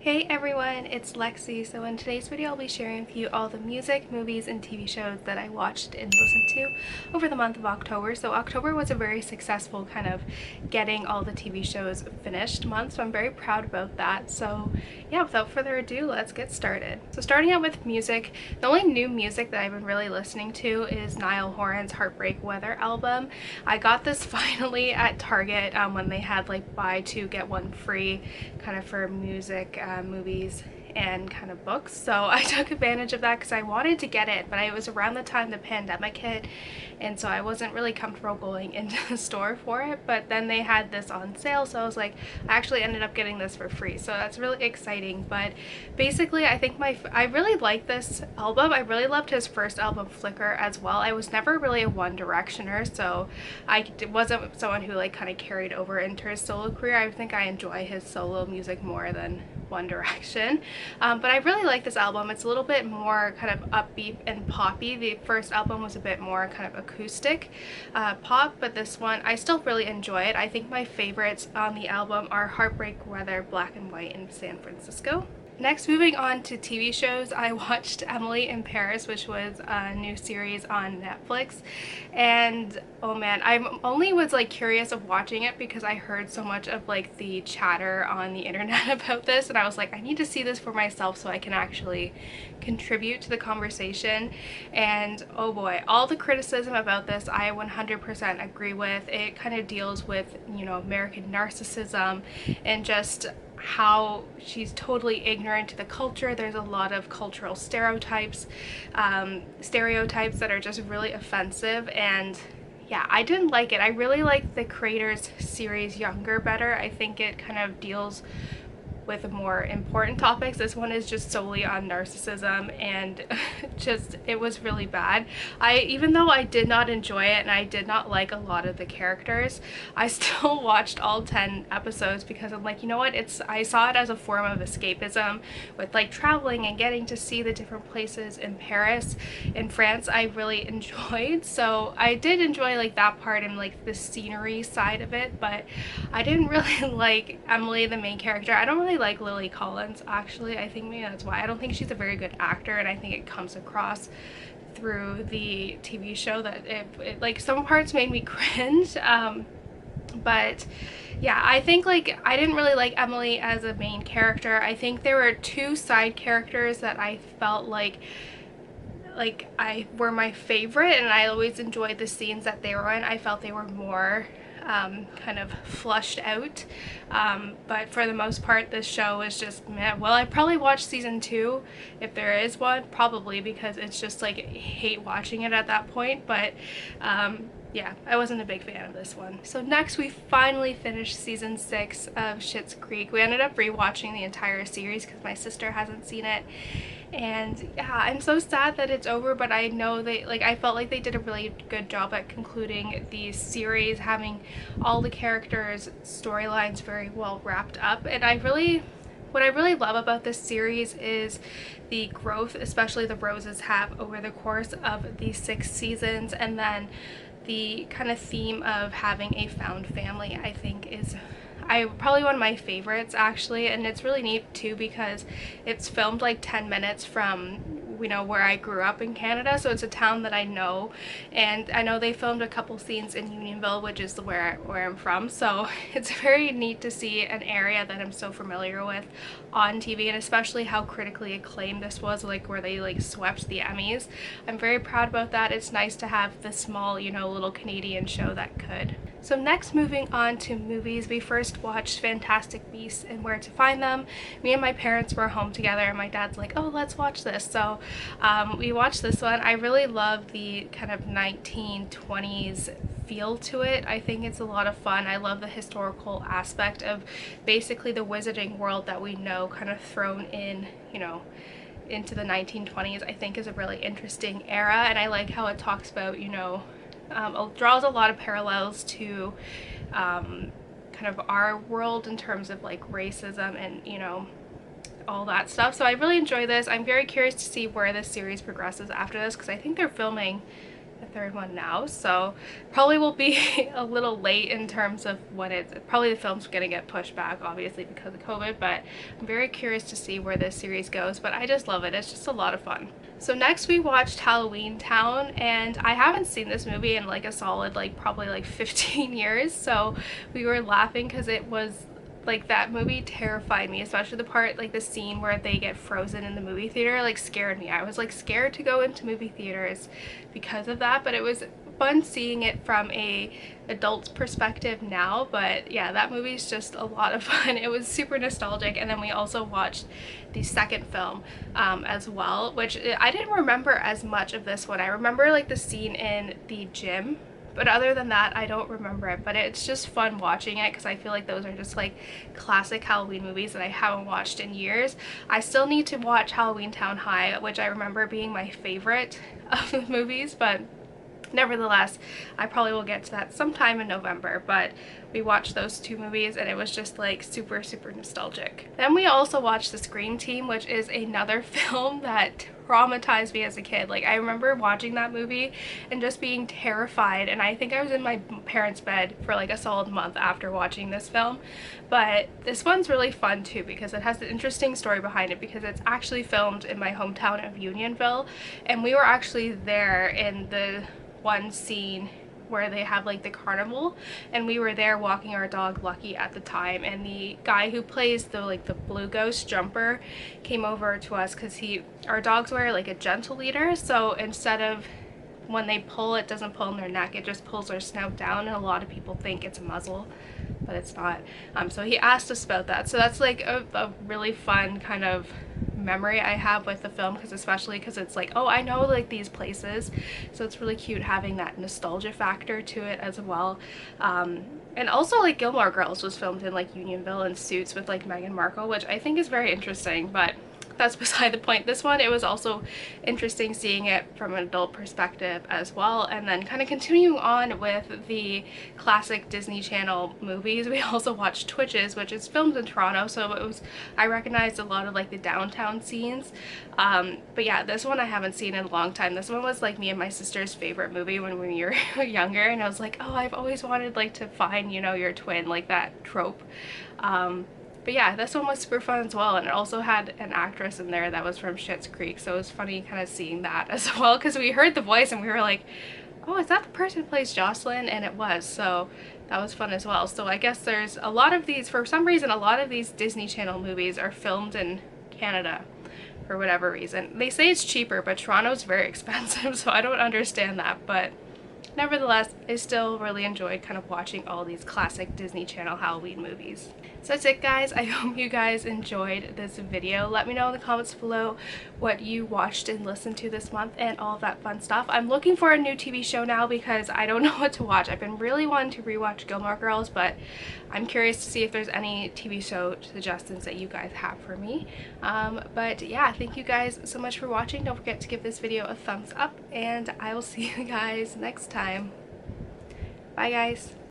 Hey everyone, it's Lexi. So in today's video I'll be sharing with you all the music, movies, and TV shows that I watched and listened to over the month of October. So October was a very successful kind of getting all the TV shows finished month, so I'm very proud about that. So yeah, without further ado, let's get started. So starting out with music, the only new music that I've been really listening to is Niall Horan's Heartbreak Weather album. I got this finally at Target when they had like buy two get one free kind of for music, movies, and kind of books. So I took advantage of that because I wanted to get it, but it was around the time the pandemic hit, and so I wasn't really comfortable going into the store for it. But then they had this on sale, so I was like, I actually ended up getting this for free, so that's really exciting. But basically I think I really like this album. I really loved his first album, Flicker, as well. I was never really a One Directioner, so I wasn't someone who like kind of carried over into his solo career. I think I enjoy his solo music more than One Direction. But I really like this album. It's a little bit more kind of upbeat and poppy. The first album was a bit more kind of acoustic pop, but this one I still really enjoy it. I think my favorites on the album are Heartbreak Weather, Black and White, and San Francisco. Next, moving on to TV shows, I watched Emily in Paris, which was a new series on Netflix, and oh man, I only was like curious of watching it because I heard so much of like the chatter on the internet about this, and I was like, I need to see this for myself so I can actually contribute to the conversation. And oh boy, all the criticism about this I 100% agree with. It kind of deals with, you know, American narcissism and just how she's totally ignorant to the culture. There's a lot of cultural stereotypes that are just really offensive, and yeah, I didn't like it. I really like the creator's series Younger better. I think it kind of deals with more important topics. This one is just solely on narcissism, and just it was really bad. Even though I did not enjoy it and I did not like a lot of the characters, I still watched all 10 episodes because I'm like, you know what, I saw it as a form of escapism with like traveling and getting to see the different places in Paris, in France. I really enjoyed, so I did enjoy like that part and like the scenery side of it, but I didn't really like Emily, the main character. I don't really like Lily Collins, actually. I think maybe that's why. I don't think she's a very good actor, and I think it comes across through the TV show that it like some parts made me cringe. But yeah, I think like I didn't really like Emily as a main character. I think there were two side characters that I felt like I were my favorite, and I always enjoyed the scenes that they were in. I felt they were more kind of flushed out, but for the most part this show is just meh. Well, I probably watch season 2 if there is one, probably, because it's just like I hate watching it at that point. But yeah, I wasn't a big fan of this one. So next, we finally finished season 6 of Schitt's Creek. We ended up rewatching the entire series because my sister hasn't seen it, and yeah, I'm so sad that it's over, but I know I felt like they did a really good job at concluding the series, having all the characters' storylines very well wrapped up. And what I really love about this series is the growth, especially the Roses have over the course of these 6 seasons, and then the kind of theme of having a found family, I think, is probably one of my favorites, actually. And it's really neat too because it's filmed like 10 minutes from, you know, where I grew up in Canada, so it's a town that I know, and I know they filmed a couple scenes in Unionville, which is where I'm from, so it's very neat to see an area that I'm so familiar with on TV, and especially how critically acclaimed this was, like where they like swept the Emmys. I'm very proud about that. It's nice to have this small, you know, little Canadian show that could. So next, moving on to movies, we first watched Fantastic Beasts and Where to Find Them. Me and my parents were home together, and my dad's like, oh, let's watch this. So we watched this one. I really love the kind of 1920s feel to it. I think it's a lot of fun. I love the historical aspect of basically the wizarding world that we know kind of thrown in, you know, into the 1920s. I think is a really interesting era, and I like how it talks about, you know, draws a lot of parallels to kind of our world in terms of like racism and, you know, all that stuff. So I really enjoy this. I'm very curious to see where this series progresses after this, because I think they're filming the third one now, so probably will be a little late in terms of when it's probably, the film's gonna get pushed back obviously because of COVID, but I'm very curious to see where this series goes. But I just love it. It's just a lot of fun. So next we watched Halloweentown, and I haven't seen this movie in like a solid like probably like 15 years, so we were laughing because it was like, that movie terrified me, especially the part, like the scene where they get frozen in the movie theater, like scared me. I was like scared to go into movie theaters because of that, but it was fun seeing it from a adult's perspective now. But yeah, that movie's just a lot of fun. It was super nostalgic. And then we also watched the second film as well, which I didn't remember as much of this one. I remember like the scene in the gym, but other than that I don't remember it. But it's just fun watching it because I feel like those are just like classic Halloween movies that I haven't watched in years. I still need to watch Halloweentown High, which I remember being my favorite of the movies, but nevertheless, I probably will get to that sometime in November. But we watched those two movies and it was just like super nostalgic. Then we also watched The Scream Team, which is another film that traumatized me as a kid. Like, I remember watching that movie and just being terrified, and I think I was in my parents' bed for like a solid month after watching this film. But this one's really fun too because it has an interesting story behind it, because it's actually filmed in my hometown of Unionville, and we were actually there in the one scene where they have like the carnival, and we were there walking our dog Lucky at the time, and the guy who plays the blue ghost Jumper came over to us because our dogs wear like a gentle leader, so instead of when they pull, it doesn't pull in their neck, it just pulls their snout down, and a lot of people think it's a muzzle, but it's not. So he asked us about that, so that's like a really fun kind of memory I have with the film, because especially because it's like, oh, I know like these places, so it's really cute having that nostalgia factor to it as well. And also like Gilmore Girls was filmed in like Unionville in Suits with like Meghan Markle, which I think is very interesting, but that's beside the point. This one, it was also interesting seeing it from an adult perspective as well. And then kind of continuing on with the classic Disney Channel movies, we also watched Twitches, which is filmed in Toronto, so it was, I recognized a lot of like the downtown scenes. But yeah, this one I haven't seen in a long time. This one was like me and my sister's favorite movie when we were younger, and I was like, oh, I've always wanted like to find, you know, your twin, like that trope. But yeah, this one was super fun as well, and it also had an actress in there that was from Schitt's Creek, so it was funny kind of seeing that as well, because we heard the voice and we were like, oh, is that the person who plays Jocelyn? And it was, so that was fun as well. So I guess there's a lot of these, for some reason, a lot of these Disney Channel movies are filmed in Canada for whatever reason. They say it's cheaper, but Toronto's very expensive, so I don't understand that. But nevertheless, I still really enjoyed kind of watching all these classic Disney Channel Halloween movies. So that's it, guys. I hope you guys enjoyed this video. Let me know in the comments below what you watched and listened to this month and all of that fun stuff. I'm looking for a new TV show now because I don't know what to watch. I've been really wanting to rewatch Gilmore Girls, but I'm curious to see if there's any TV show suggestions that you guys have for me. But yeah, thank you guys so much for watching. Don't forget to give this video a thumbs up, and I will see you guys next time. Bye, guys.